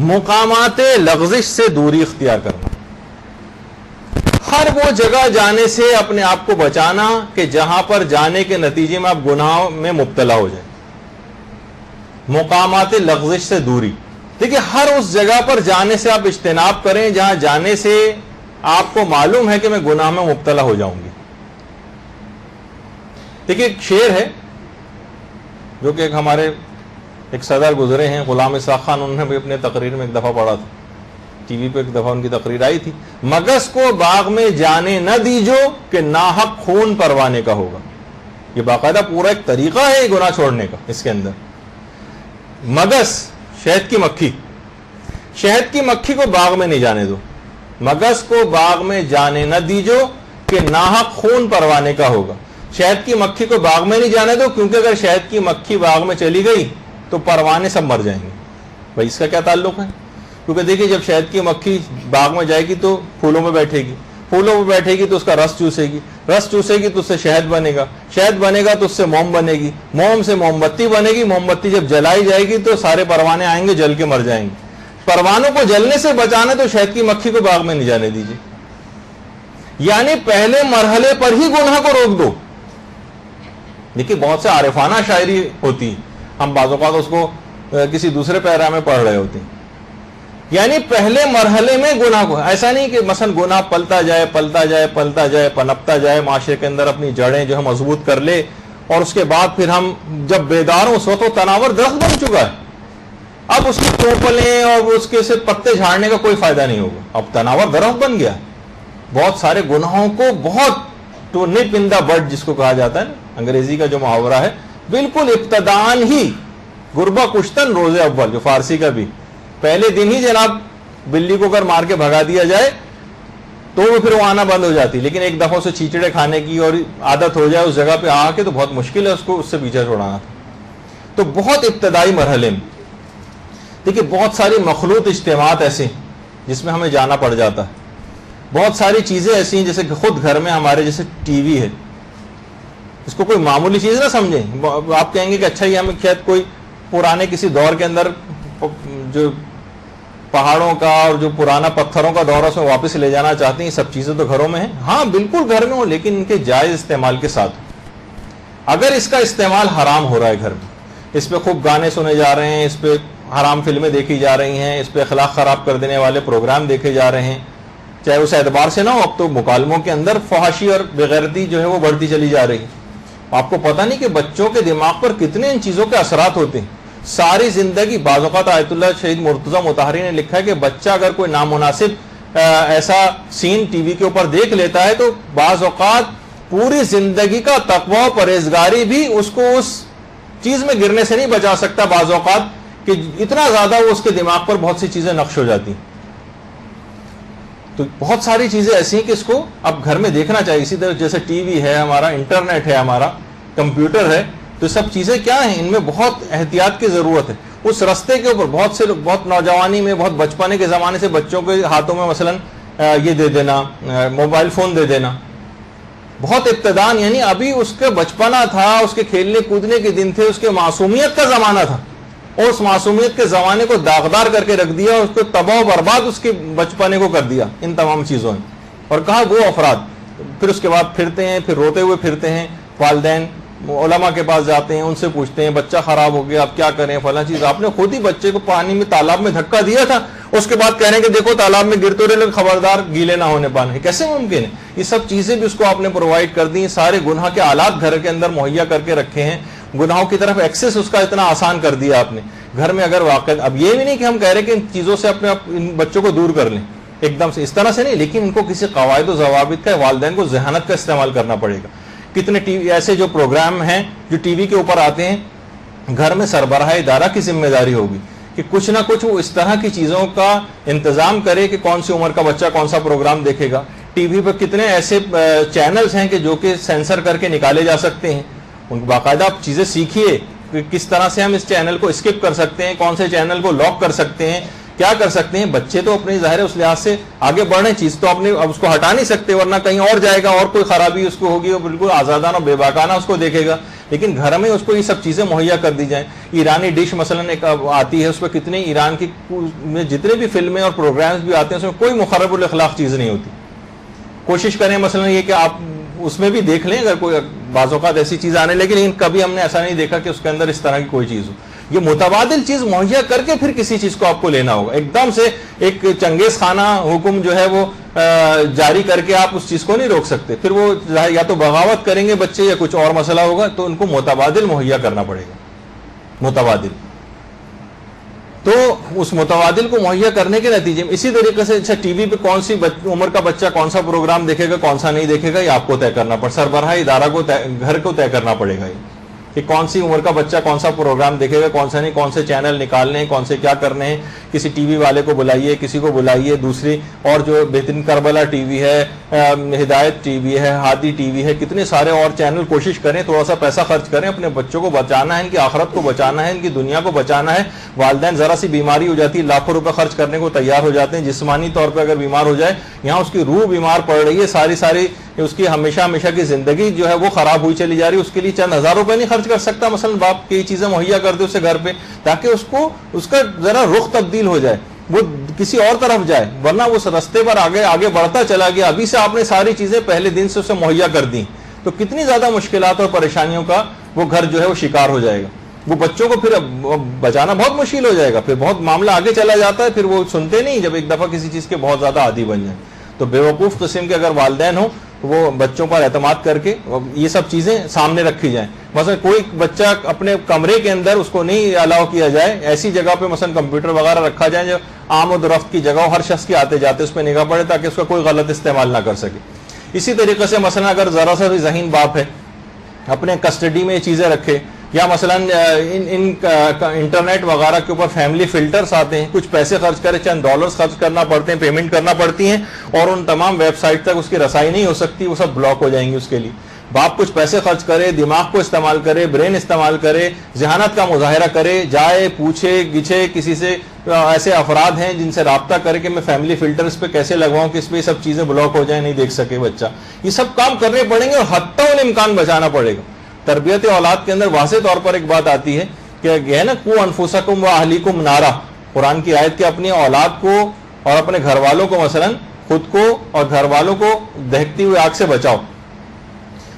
مقامات لغزش سے دوری اختیار کرنا، ہر وہ جگہ جانے سے اپنے آپ کو بچانا کہ جہاں پر جانے کے نتیجے میں آپ گناہوں میں مبتلا ہو جائیں. مقامات لغزش سے دوری، دیکھیے ہر اس جگہ پر جانے سے آپ اجتناب کریں جہاں جانے سے آپ کو معلوم ہے کہ میں گناہ میں مبتلا ہو جاؤں گی. دیکھیے ایک شعر ہے جو کہ ہمارے ایک صدر گزرے ہیں غلام اسحاق خان، انہوں نے بھی اپنے تقریر میں ایک دفعہ پڑھا تھا، ٹی وی پہ ایک دفعہ ان کی تقریر آئی تھی. مگس کو باغ میں جانے نہ دیجو کہ ناحق خون پروانے کا ہوگا. یہ باقاعدہ پورا ایک طریقہ ہے گناہ چھوڑنے کا. اس کے اندر مگس، شہد کی مکھی، شہد کی مکھی کو باغ میں نہیں جانے دو. مگس کو باغ میں جانے نہ دیجو کہ ناحق خون پروانے کا ہوگا. شہد کی مکھی کو باغ میں نہیں جانے دو، کیونکہ اگر شہد کی مکھی باغ میں چلی گئی تو پروانے سب مر جائیں گے. بھائی اس کا کیا تعلق ہے؟ کیونکہ دیکھیے جب شہد کی مکھی باغ میں جائے گی تو پھولوں میں بیٹھے گی، پھولوں میں بیٹھے گی تو اس کا رس چوسے گی، رس چوسے گی تو اس سے شہد بنے گا، شہد بنے گا تو اس سے موم بنے گی، موم سے موم بتی بنے گی، موم بتی جب جلائی جائے گی تو سارے پروانے آئیں گے، جل کے مر جائیں گے. پروانوں کو جلنے سے بچانا تو شہد کی مکھی کو باغ میں نہیں جانے دیجیے. یعنی پہلے مرحلے پر ہی گناہ کو روک دو. دیکھیے بہت سے عارفانہ شاعری ہوتی ہے، ہم بعض اوقات اس کو کسی دوسرے پیرا میں پڑھ رہے ہوتے ہیں. یعنی پہلے مرحلے میں گناہ کو، ایسا نہیں کہ مثلا گناہ پلتا جائے پلتا جائے پلتا جائے پنپتا جائے، معاشرے کے اندر اپنی جڑیں جو ہے مضبوط کر لے، اور اس کے بعد پھر ہم جب بیدار ہوں اس وقت وہ تناور درخت بن چکا ہے، اب اس کی ٹوپلیں اور اس کے سے پتے جھاڑنے کا کوئی فائدہ نہیں ہوگا، اب تناور درخت بن گیا. بہت سارے گناہوں کو بہت تو نپ ان دا بڈ جس کو کہا جاتا ہے نا، انگریزی کا جو محاورہ ہے، بالکل ابتدان ہی گربہ کشتن روز اول، جو فارسی کا بھی پہلے دن ہی جناب بلی کو اگر مار کے بھگا دیا جائے تو وہ پھر وہ آنا بند ہو جاتی، لیکن ایک دفعہ سے چیچڑے کھانے کی اور عادت ہو جائے اس جگہ پہ آ کے تو بہت مشکل ہے اس کو اس سے پیچھا چھوڑانا. تو بہت ابتدائی مرحلے میں دیکھیے بہت ساری مخلوط اجتماعات ایسے جس میں ہمیں جانا پڑ جاتا ہے. بہت ساری چیزیں ایسی ہیں جیسے کہ خود گھر میں ہمارے جیسے ٹی وی ہے، اس کو کوئی معمولی چیز نہ سمجھیں. آپ کہیں گے کہ اچھا یہ ہمیں شاید کوئی پرانے کسی دور کے اندر جو پہاڑوں کا اور جو پرانا پتھروں کا دور ہے اس میں واپس لے جانا چاہتے ہیں. یہ سب چیزیں تو گھروں میں ہیں، ہاں بالکل گھر میں ہوں، لیکن ان کے جائز استعمال کے ساتھ. اگر اس کا استعمال حرام ہو رہا ہے گھر میں، اس پہ خوب گانے سنے جا رہے ہیں، اس پہ حرام فلمیں دیکھی جا رہی ہیں، اس پہ اخلاق خراب کر دینے والے پروگرام دیکھے جا رہے ہیں، چاہے اس اعتبار سے نہ ہو، اب تو مکالموں کے اندر فحاشی اور بےغیرتی جو ہے وہ بڑھتی چلی جا رہی ہے. آپ کو پتہ نہیں کہ بچوں کے دماغ پر کتنے ان چیزوں کے اثرات ہوتے ہیں. ساری زندگی بعض اوقات آیت اللہ شہید مرتضی مطہری نے لکھا ہے کہ بچہ اگر کوئی نامناسب ایسا سین ٹی وی کے اوپر دیکھ لیتا ہے تو بعض اوقات پوری زندگی کا تقوی و پرہیزگاری بھی اس کو اس چیز میں گرنے سے نہیں بچا سکتا. بعض اوقات کہ اتنا زیادہ وہ اس کے دماغ پر بہت سی چیزیں نقش ہو جاتی. تو بہت ساری چیزیں ایسی ہیں کہ اس کو اب گھر میں دیکھنا چاہیے. اسی طرح جیسے ٹی وی ہے ہمارا، انٹرنیٹ ہے ہمارا، کمپیوٹر ہے، تو سب چیزیں کیا ہیں، ان میں بہت احتیاط کی ضرورت ہے. اس رستے کے اوپر بہت سے لوگ بہت نوجوانی میں، بہت بچپنے کے زمانے سے بچوں کے ہاتھوں میں مثلا یہ دے دینا، موبائل فون دے دینا، بہت ابتدان، یعنی ابھی اس کے بچپنا تھا، اس کے کھیلنے کودنے کے دن تھے، اس کے معصومیت کا زمانہ تھا، اور اس معصومیت کے زمانے کو داغدار کر کے رکھ دیا، اس کو تباہ و برباد اس کے بچپنے کو کر دیا ان تمام چیزوں نے. اور کہا وہ افراد پھر اس کے بعد پھرتے ہیں، پھر روتے ہوئے پھرتے ہیں، والدین علماء کے پاس جاتے ہیں، ان سے پوچھتے ہیں بچہ خراب ہو گیا اب کیا کریں فلاں چیز. آپ نے خود ہی بچے کو پانی میں تالاب میں دھکا دیا تھا، اس کے بعد کہہ رہے ہیں کہ دیکھو تالاب میں گرتے رہے، خبردار گیلے نہ ہونے پانے. کیسے ممکن ہے؟ یہ سب چیزیں بھی اس کو آپ نے پرووائڈ کر دی. سارے گناہ کے آلات گھر کے اندر مہیا کر کے رکھے ہیں، گناہوں کی طرف ایکسس اس کا اتنا آسان کر دیا آپ نے گھر میں. اگر واقع اب یہ بھی نہیں کہ ہم کہہ رہے کہ ان چیزوں سے اپنے ان بچوں کو دور کر لیں ایک دم سے، اس طرح سے نہیں، لیکن ان کو کسی قواعد و ضوابط کا، والدین کو ذہانت کا استعمال کرنا پڑے گا. کتنے ٹی وی ایسے جو پروگرام ہیں جو ٹی وی کے اوپر آتے ہیں، گھر میں سربراہ ادارہ کی ذمہ داری ہوگی کہ کچھ نہ کچھ وہ اس طرح کی چیزوں کا انتظام کرے کہ کون سی عمر کا بچہ کون سا پروگرام دیکھے گا. ٹی وی پر کتنے ایسے چینلز ہیں کہ جو کہ سینسر کر کے نکالے جا سکتے ہیں. ان باقاعدہ آپ چیزیں سیکھیے کہ کس طرح سے ہم اس چینل کو اسکپ کر سکتے ہیں، کون سے چینل کو لاک کر سکتے ہیں، کیا کر سکتے ہیں. بچے تو اپنی ظاہر اس لحاظ سے آگے بڑھ رہے ہیں، چیز تو اپنے اب اس کو ہٹا نہیں سکتے، ورنہ کہیں اور جائے گا اور کوئی خرابی اس کو ہوگی، وہ بالکل آزادانہ اور بے باکانہ اس کو دیکھے گا. لیکن گھر میں اس کو یہ سب چیزیں مہیا کر دی جائیں. ایرانی ڈش مثلا ایک آتی ہے, اس پہ کتنے ایران کی جتنے بھی فلمیں اور پروگرامز بھی آتے ہیں اس میں کوئی مخرب الاخلاق چیز نہیں ہوتی. کوشش کریں مثلا یہ کہ آپ اس میں بھی دیکھ لیں اگر کوئی بعض اوقات ایسی چیز آنے لگی, لیکن کبھی ہم نے ایسا نہیں دیکھا کہ اس کے اندر اس طرح کی کوئی چیز ہو. یہ متبادل چیز مہیا کر کے پھر کسی چیز کو آپ کو لینا ہوگا. ایک دم سے ایک چنگیز خانہ حکم جو ہے وہ جاری کر کے آپ اس چیز کو نہیں روک سکتے. پھر وہ یا تو بغاوت کریں گے بچے یا کچھ اور مسئلہ ہوگا, تو ان کو متبادل مہیا کرنا پڑے گا. متبادل تو اس متبادل کو مہیا کرنے کے نتیجے میں اسی طریقے سے اچھا ٹی وی پہ کون سی عمر کا بچہ کون سا پروگرام دیکھے گا کون سا نہیں دیکھے گا, یہ آپ کو طے کرنا پڑے, سربراہ ادارہ کو گھر کو طے کرنا پڑے گا کہ کون سی عمر کا بچہ کون سا پروگرام دیکھے گا کون سا نہیں, کون سے چینل نکالنے ہیں, کون سے کیا کرنے ہیں. کسی ٹی وی والے کو بلائیے, کسی کو بلائیے, دوسری اور جو بہترین کربلا ٹی وی ہے, ہدایت ٹی وی ہے, ہادی ٹی وی ہے, کتنے سارے اور چینل. کوشش کریں تھوڑا سا پیسہ خرچ کریں, اپنے بچوں کو بچانا ہے, ان کی آخرت کو بچانا ہے, ان کی دنیا کو بچانا ہے. والدین ذرا سی بیماری ہو جاتی ہے لاکھوں روپے خرچ کرنے کو تیار ہو جاتے ہیں. جسمانی طور پہ اگر بیمار ہو جائے, یہاں اس کی روح بیمار پڑ رہی ہے, ساری اس کی ہمیشہ کی زندگی جو ہے وہ خراب ہوئی چلی جا رہی ہے. اس کے لیے چند ہزار روپے نہیں خرچ کر سکتا مثلا باپ کی چیزیں مہیا کر دے اسے گھر پہ, تاکہ اس کا ذرا رخ تبدیل ہو جائے, وہ کسی اور طرف جائے, ورنہ اس رستے پر آگے بڑھتا چلا گیا. ابھی سے آپ نے ساری چیزیں پہلے دن سے اسے مہیا کر دی تو کتنی زیادہ مشکلات اور پریشانیوں کا وہ گھر جو ہے وہ شکار ہو جائے گا. وہ بچوں کو پھر بچانا بہت مشکل ہو جائے گا, پھر بہت معاملہ آگے چلا جاتا ہے, پھر وہ سنتے نہیں جب ایک دفعہ کسی چیز کے بہت زیادہ عادی بن جائیں. تو بیوقوف قسم کے اگر والدین ہوں وہ بچوں پر اعتماد کر کے یہ سب چیزیں سامنے رکھی جائیں. مثلا کوئی بچہ اپنے کمرے کے اندر اس کو نہیں الاؤ کیا جائے, ایسی جگہ پہ مثلا کمپیوٹر وغیرہ رکھا جائے جو عام و درفت کی جگہ ہو, ہر شخص کے آتے جاتے اس پہ نگاہ پڑے تاکہ اس کا کوئی غلط استعمال نہ کر سکے. اسی طریقے سے مثلا اگر ذرا سا بھی ذہین باپ ہے اپنے کسٹڈی میں یہ چیزیں رکھے, یا مثلا انٹرنیٹ وغیرہ کے اوپر فیملی فلٹرز آتے ہیں, کچھ پیسے خرچ کرے, چند ڈالرز خرچ کرنا پڑتے ہیں, پیمنٹ کرنا پڑتی ہیں, اور ان تمام ویب سائٹ تک اس کی رسائی نہیں ہو سکتی, وہ سب بلاک ہو جائیں گی. اس کے لیے باپ کچھ پیسے خرچ کرے, دماغ کو استعمال کرے, برین استعمال کرے, ذہانت کا مظاہرہ کرے, جائے پوچھے گچھے کسی سے, ایسے افراد ہیں جن سے رابطہ کرے کہ میں فیملی فلٹرز پہ کیسے لگواؤں کہ اس پہ یہ سب چیزیں بلاک ہو جائیں, نہیں دیکھ سکے بچہ. یہ سب کام کرنے پڑیں گے اور حتی الامکان بچانا پڑے گا. تربیت اولاد کے اندر واضح طور پر ایک بات آتی ہے کہ یہ ہے نا, قو انفسکم و اہلیکم نارا, قرآن کی آیت کے اپنی اولاد کو اور اپنے گھر والوں کو مثلا خود کو اور گھر والوں کو دہکتی ہوئی آگ سے بچاؤ.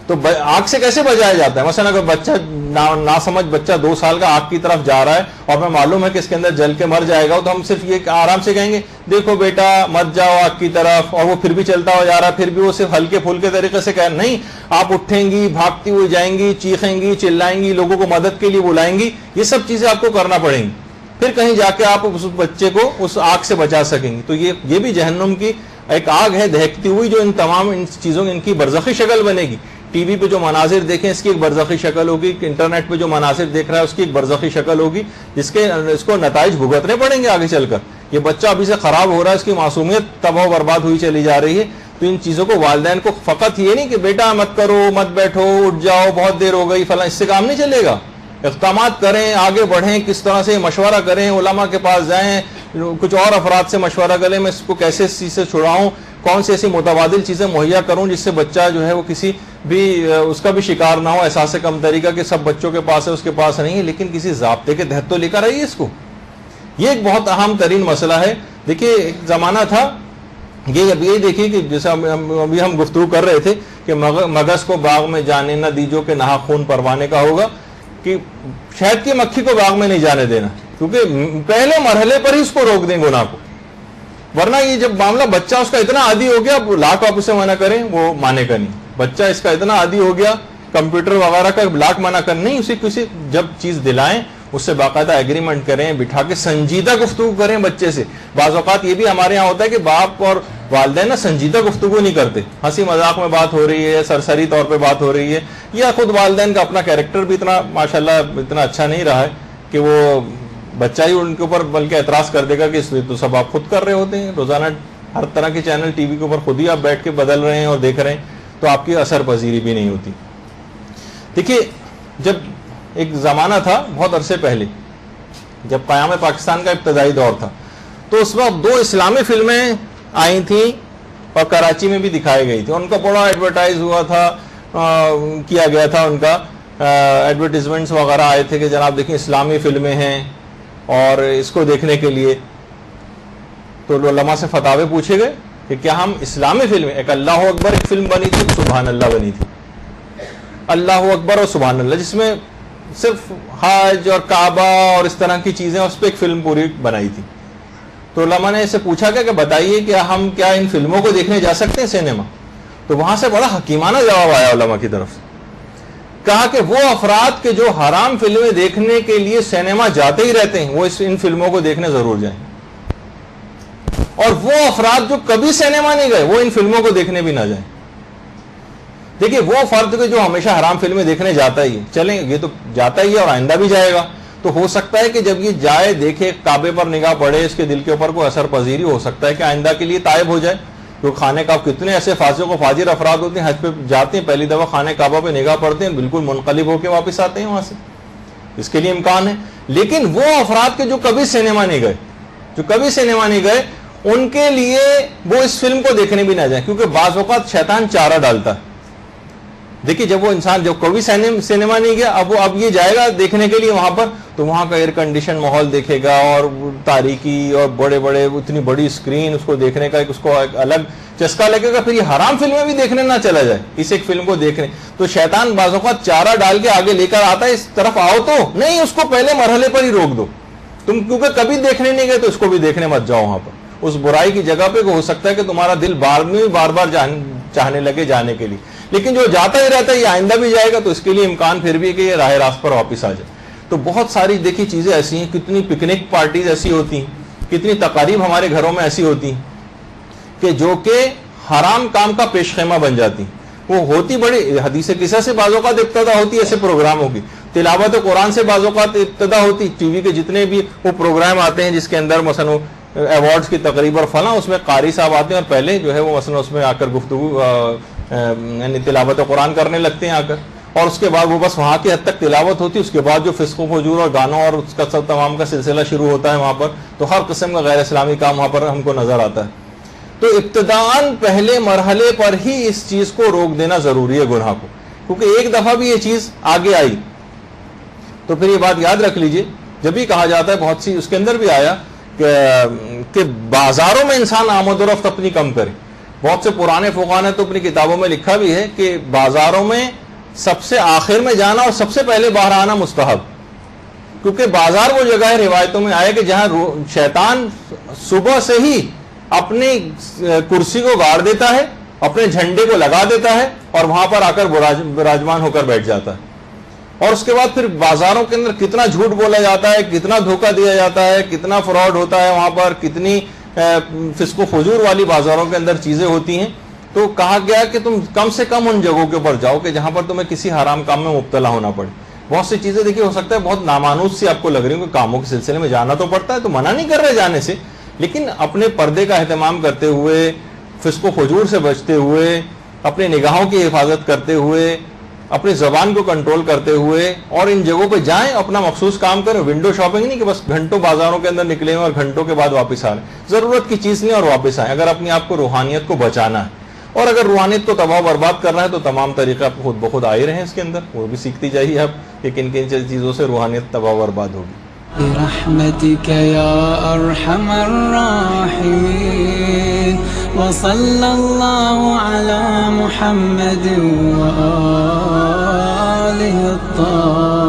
تو آگ سے کیسے بچایا جاتا ہے؟ مثلا اگر بچہ ناسمجھ بچہ 2 سال کا آگ کی طرف جا رہا ہے اور ہمیں معلوم ہے کہ اس کے اندر جل کے مر جائے گا, تو ہم صرف یہ آرام سے کہیں گے دیکھو بیٹا مت جاؤ آگ کی طرف, اور وہ پھر بھی چلتا ہو جا رہا ہے, پھر بھی وہ صرف ہلکے پھلکے طریقے سے کہیں نہیں, آپ اٹھیں گی, بھاگتی ہوئی جائیں گی, چیخیں گی, چلائیں گی, لوگوں کو مدد کے لیے بلائیں گی. یہ سب چیزیں آپ کو کرنا پڑیں گی, پھر کہیں جا کے آپ اس بچے کو اس آگ سے بچا سکیں گے. تو یہ بھی جہنم کی ایک آگ ہے دہکتی ہوئی, جو ان تمام ان چیزوں ان کی برزخی شکل بنے گی. ٹی وی پہ جو مناظر دیکھیں اس کی ایک برزخی شکل ہوگی, انٹرنیٹ پہ جو مناظر دیکھ رہا ہے اس کی ایک برزخی شکل ہوگی, اس کو نتائج بھگتنے پڑیں گے آگے چل کر. یہ بچہ ابھی سے خراب ہو رہا ہے, اس کی معصومیت تباہ و برباد ہوئی چلی جا رہی ہے. تو ان چیزوں کو والدین کو فقط یہ نہیں کہ بیٹا مت کرو, مت بیٹھو, اٹھ جاؤ, بہت دیر ہو گئی فلاں, اس سے کام نہیں چلے گا. اقدامات کریں, آگے بڑھیں, کس طرح سے مشورہ کریں, علماء کے پاس جائیں, کچھ اور افراد سے مشورہ کریں, میں اس کو کیسے اس چیز سے چھڑاؤں, کون سی ایسی متبادل چیزیں مہیا کروں جس سے بچہ جو ہے وہ کسی بھی اس کا بھی شکار نہ ہو احساس کمتری کا کہ سب بچوں کے پاس ہے اس کے پاس نہیں ہے, لیکن کسی ضابطے کے تحت تو لے کر آئیے اس کو. یہ ایک بہت اہم ترین مسئلہ ہے. دیکھیے ایک زمانہ تھا, یہ دیکھیے کہ جیسے ابھی ہم گفتگو کر رہے تھے کہ مگس کو باغ میں جانے نہ دیجو کہ نہا خون پروانے کا ہوگا, کہ شہد کی مکھی کو باغ میں نہیں جانے دینا, کیونکہ پہلے مرحلے پر ہی اس کو روک دیں گناہ کو. ورنہ یہ جب معاملہ بچہ اس کا اتنا عادی ہو گیا, لاکھ آپ اسے منع کریں وہ مانے کا نہیں. بچہ اس کا اتنا عادی ہو گیا کمپیوٹر وغیرہ کا, لاکھ منع کر نہیں, اسے کسی جب چیز دلائیں اس سے باقاعدہ ایگریمنٹ کریں, بٹھا کے سنجیدہ گفتگو کریں بچے سے. بعض اوقات یہ بھی ہمارے یہاں ہوتا ہے کہ باپ اور والدین نا سنجیدہ گفتگو نہیں کرتے, ہنسی مذاق میں بات ہو رہی ہے, سرسری طور پہ بات ہو رہی ہے, یا خود والدین کا اپنا کیریکٹر بھی اتنا ماشاءاللہ اتنا اچھا نہیں رہا ہے کہ وہ بچہ ہی ان کے اوپر بلکہ اعتراض کر دے گا کہ اس تو سب آپ خود کر رہے ہوتے ہیں, روزانہ ہر طرح کے چینل ٹی وی کے اوپر خود ہی آپ بیٹھ کے بدل رہے ہیں اور دیکھ رہے ہیں, تو آپ کی اثر پذیری بھی نہیں ہوتی. دیکھیے جب ایک زمانہ تھا بہت عرصے پہلے, جب قیام پاکستان کا ابتدائی دور تھا, تو اس وقت 2 اسلامی فلمیں آئی تھیں اور کراچی میں بھی دکھائی گئی تھی. ان کا بڑا ایڈورٹائز ہوا تھا, کیا گیا تھا ان کا, ایڈورٹیزمنٹس وغیرہ آئے تھے کہ جناب دیکھیں اسلامی فلمیں ہیں اور اس کو دیکھنے کے لیے تو علماء سے فتاوے پوچھے گئے کہ کیا ہم اسلامی فلمیں، ایک اللہ اکبر ایک فلم بنی تھی، سبحان اللہ بنی تھی، اللہ اکبر اور سبحان اللہ، جس میں صرف حج اور کعبہ اور اس طرح کی چیزیں، اس پہ ایک فلم پوری بنائی تھی. تو علماء نے اسے پوچھا کہ بتائیے کہ ہم کیا ان فلموں کو دیکھنے جا سکتے ہیں سینما؟ تو وہاں سے بڑا حکیمانہ جواب آیا علماء کی طرف سے. کہا کہ وہ افراد کے جو حرام فلمیں دیکھنے کے لیے سینما جاتے ہی رہتے ہیں وہ ان فلموں کو دیکھنے ضرور جائیں، اور وہ افراد جو کبھی سینما نہیں گئے وہ ان فلموں کو دیکھنے بھی نہ جائیں. دیکھیے وہ فرد جو ہمیشہ حرام فلمیں دیکھنے جاتا ہی ہے، چلیں یہ تو جاتا ہی ہے اور آئندہ بھی جائے گا، تو ہو سکتا ہے کہ جب یہ جائے دیکھے کعبے پر نگاہ پڑے اس کے دل کے اوپر کوئی اثر پذیری ہو سکتا ہے کہ آئندہ کے لیے تائب ہو جائے. تو خانہ کعبہ کتنے ایسے فاسق و فاجر افراد ہوتے ہیں، حج پہ جاتے ہیں پہلی دفعہ خانہ کعبہ پہ نگاہ پڑتے ہیں بالکل منقلب ہو کے واپس آتے ہیں وہاں سے، اس کے لیے امکان ہے. لیکن وہ افراد کے جو کبھی سینما نہیں گئے ان کے لیے وہ اس فلم کو دیکھنے بھی نہ جائیں، کیونکہ بعض اوقات شیطان چارہ ڈالتا ہے. دیکھیے جب وہ انسان جو کبھی سینما نہیں گیا اب یہ جائے گا دیکھنے کے لیے وہاں پر، تو وہاں کا ایئر کنڈیشن ماحول دیکھے گا اور تاریکی اور بڑے بڑے اتنی بڑی اسکرین، اس کو دیکھنے کا اس کو ایک الگ چسکا لگے گا. پھر یہ حرام فلمیں بھی دیکھنے نہ چلا جائے اس ایک فلم کو دیکھنے. تو شیطان بعض اوقات چارہ ڈال کے آگے لے کر آتا ہے اس طرف آؤ، تو نہیں، اس کو پہلے مرحلے پر ہی روک دو. تم کیونکہ کبھی دیکھنے نہیں گئے تو اس کو بھی دیکھنے مت جاؤ وہاں پر، اس برائی کی جگہ پہ ہو سکتا ہے کہ تمہارا دل بار بار چاہنے لگے جانے کے لیے. لیکن جو جاتا ہی رہتا ہے یہ آئندہ بھی جائے گا، تو اس کے لیے امکان پھر بھی ہے کہ یہ راہ راست پر واپس آ جائے. تو بہت ساری دیکھیے چیزیں ایسی ہیں، کتنی پکنک پارٹیز ایسی ہوتی ہیں، کتنی تقاریب ہمارے گھروں میں ایسی ہوتی ہیں کہ جو کہ حرام کام کا پیش خیمہ بن جاتی. وہ ہوتی بڑی حدیث قصہ سے بعض اوقات ابتدا ہوتی ایسے پروگراموں کی، تلاوت قرآن سے بعض اوقات ابتدا ہوتی. ٹی وی کے جتنے بھی وہ پروگرام آتے ہیں جس کے اندر مثلا ایوارڈز کی تقریب اور فلاں، اس میں قاری صاحب آتے ہیں اور پہلے جو ہے وہ مثلا اس میں آ کر گفتگو یعنی تلاوت قرآن کرنے لگتے ہیں آ کر، اور اس کے بعد وہ بس وہاں کی حد تک تلاوت ہوتی ہے. اس کے بعد جو فسق و فجور اور گانوں اور اس کا سب تمام کا سلسلہ شروع ہوتا ہے وہاں پر، تو ہر قسم کا غیر اسلامی کام وہاں پر ہم کو نظر آتا ہے. تو ابتداً پہلے مرحلے پر ہی اس چیز کو روک دینا ضروری ہے گناہ کو، کیونکہ ایک دفعہ بھی یہ چیز آگے آئی تو پھر یہ بات یاد رکھ لیجئے. جب بھی کہا جاتا ہے بہت سی، اس کے اندر بھی آیا کہ بازاروں میں انسان آمد و رفت اپنی کم کرے. بہت سے پرانے فقہا نے تو اپنی کتابوں میں لکھا بھی ہے کہ بازاروں میں سب سے آخر میں جانا اور سب سے پہلے باہر آنا مستحب، کیونکہ بازار وہ جگہ ہے، روایتوں میں آیا کہ جہاں شیطان صبح سے ہی اپنی کرسی کو گاڑ دیتا ہے، اپنے جھنڈے کو لگا دیتا ہے اور وہاں پر آ کر براجمان ہو کر بیٹھ جاتا ہے. اور اس کے بعد پھر بازاروں کے اندر کتنا جھوٹ بولا جاتا ہے، کتنا دھوکہ دیا جاتا ہے، کتنا فراڈ ہوتا ہے وہاں پر، کتنی فسق و فجور والی بازاروں کے اندر چیزیں ہوتی ہیں. تو کہا گیا کہ تم کم سے کم ان جگہوں کے اوپر جاؤ کہ جہاں پر تمہیں کسی حرام کام میں مبتلا ہونا پڑے. بہت سی چیزیں دیکھیے ہو سکتا ہے بہت نامانوس سی آپ کو لگ رہی ہوں کہ کاموں کے سلسلے میں جانا تو پڑتا ہے، تو منع نہیں کر رہے جانے سے، لیکن اپنے پردے کا اہتمام کرتے ہوئے، فسق و فجور سے بچتے ہوئے، اپنے نگاہوں کی حفاظت کرتے ہوئے، اپنی زبان کو کنٹرول کرتے ہوئے، اور ان جگہوں پہ جائیں، اپنا مخصوص کام کریں. ونڈو شاپنگ نہیں کہ بس گھنٹوں بازاروں کے اندر نکلے ہوئے اور گھنٹوں کے بعد واپس آ رہے ہیں، ضرورت کی چیز نہیں اور واپس آئیں. اگر اپنے آپ کو روحانیت کو بچانا ہے اور اگر روحانیت کو تباہ و برباد کرنا ہے تو تمام طریقے آپ خود بخود آئے رہے ہیں اس کے اندر، وہ بھی سیکھتی جائیے آپ کہ کن کن چیزوں سے روحانیت تباہ و برباد ہوگی. برحمتك يا أرحم الراحمين وصلى الله على محمد وآله الطاهرين.